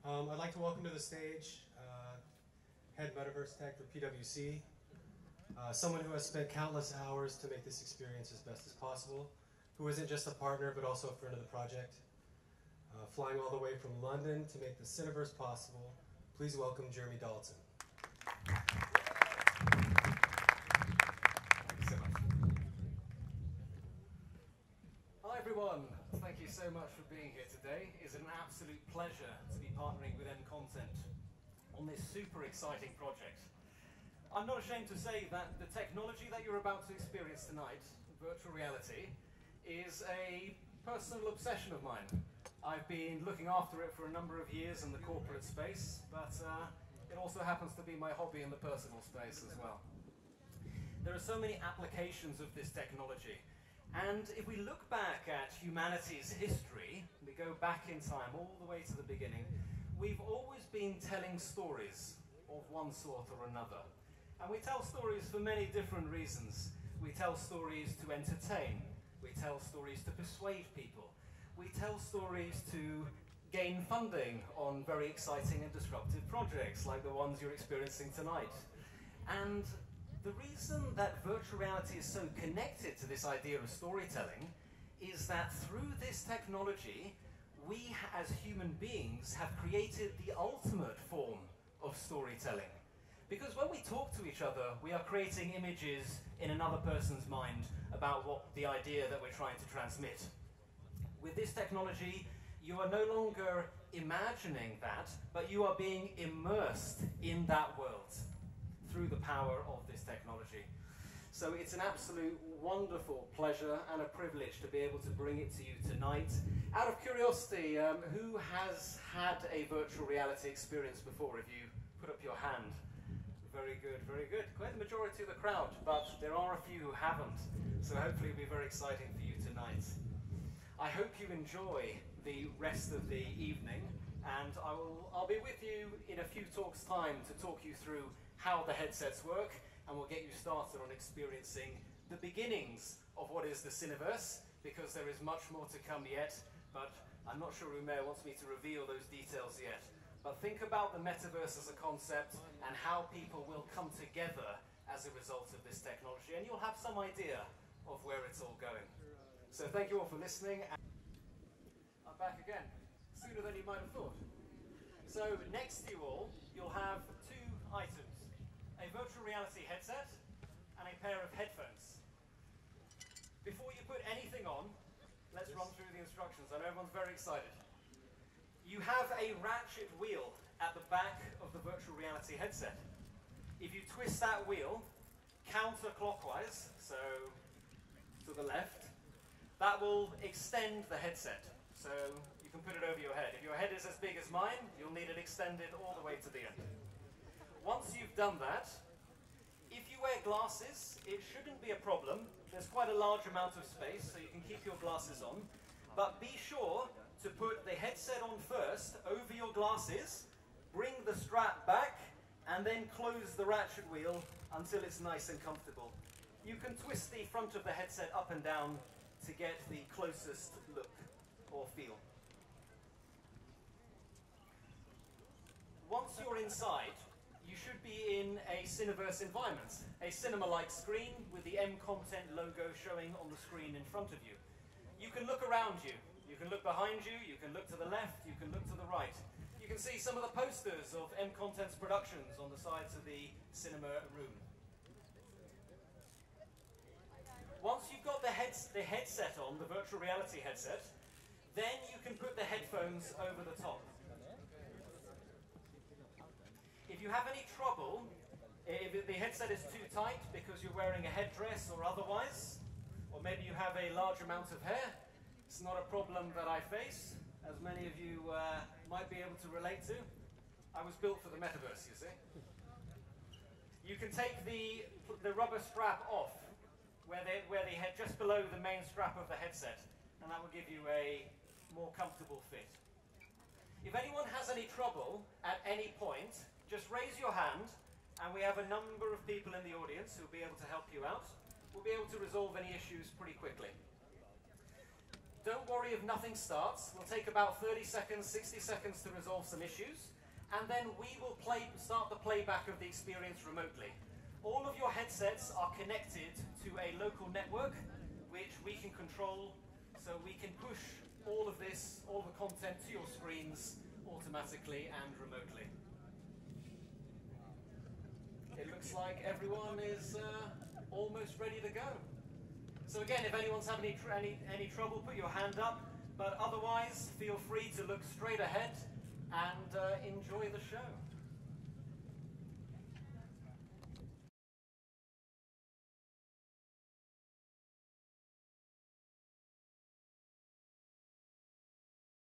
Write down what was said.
I'd like to welcome to the stage Head Metaverse Tech for PwC, someone who has spent countless hours to make this experience as best as possible, who isn't just a partner but also a friend of the project, flying all the way from London to make the Cineverse possible. Please welcome Jeremy Dalton. Thank you so much. Hi everyone, thank you so much for being here today. It's an absolute pleasure to be partnering with MContent on this super exciting project. I'm not ashamed to say that the technology that you're about to experience tonight, virtual reality, is a personal obsession of mine. I've been looking after it for a number of years in the corporate space, but it also happens to be my hobby in the personal space as well. There are so many applications of this technology, and if we look back at humanity's history, we go back in time all the way to the beginning, we've always been telling stories of one sort or another. And we tell stories for many different reasons. We tell stories to entertain. We tell stories to persuade people. We tell stories to gain funding on very exciting and disruptive projects like the ones you're experiencing tonight. And the reason that virtual reality is so connected to this idea of storytelling is that through this technology, we as human beings have created the ultimate form of storytelling. Because when we talk to each other, we are creating images in another person's mind about what the idea that we're trying to transmit. With this technology, you are no longer imagining that, but you are being immersed in that world through the power of this technology. So it's an absolute wonderful pleasure and a privilege to be able to bring it to you tonight. Out of curiosity, who has had a virtual reality experience before? If you put up your hand. Very good, very good. Quite the majority of the crowd, but there are a few who haven't. So hopefully it'll be very exciting for you tonight. I hope you enjoy the rest of the evening, and I'll be with you in a few talks' time to talk you through how the headsets work, and we'll get you started on experiencing the beginnings of what is the Cineverse, because there is much more to come yet, but I'm not sure Umair wants me to reveal those details yet. But think about the Metaverse as a concept and how people will come together as a result of this technology, and you'll have some idea of where it's all going. So thank you all for listening. I'm back again, sooner than you might have thought. So next to you all, you'll have two items, a virtual reality headset and a pair of headphones. Before you put anything on, let's run through the instructions. I know everyone's very excited. You have a ratchet wheel at the back of the virtual reality headset. If you twist that wheel counterclockwise, so to the left, that will extend the headset. So you can put it over your head. If your head is as big as mine, you'll need it extended all the way to the end. Once you've done that, if you wear glasses, it shouldn't be a problem. There's quite a large amount of space, so you can keep your glasses on. But be sure to put the headset on first, over your glasses, bring the strap back, and then close the ratchet wheel until it's nice and comfortable. You can twist the front of the headset up and down to get the closest look or feel. Once you're inside, you should be in a Cineverse environment, a cinema-like screen with the MContent logo showing on the screen in front of you. You can look around you. You can look behind you, you can look to the left, you can look to the right. You can see some of the posters of MContent's productions on the sides of the cinema room. Once you've got the headset on, the virtual reality headset, then you can put the headphones over the top. If you have any trouble, if the headset is too tight because you're wearing a headdress or otherwise, or maybe you have a large amount of hair, it's not a problem that I face, as many of you might be able to relate to. I was built for the Metaverse, you see. You can take the rubber strap off, where the head just below the main strap of the headset, and that will give you a more comfortable fit. If anyone has any trouble at any point, just raise your hand, and we have a number of people in the audience who will be able to help you out. We'll be able to resolve any issues pretty quickly. don't worry if nothing starts. We'll take about 30 seconds, 60 seconds to resolve some issues, and then we will start the playback of the experience remotely. All of your headsets are connected to a local network, which we can control, so we can push all of this, all the content to your screens automatically and remotely. It looks like everyone is almost ready to go. So again, if anyone's having any trouble, put your hand up, but otherwise feel free to look straight ahead and enjoy the show.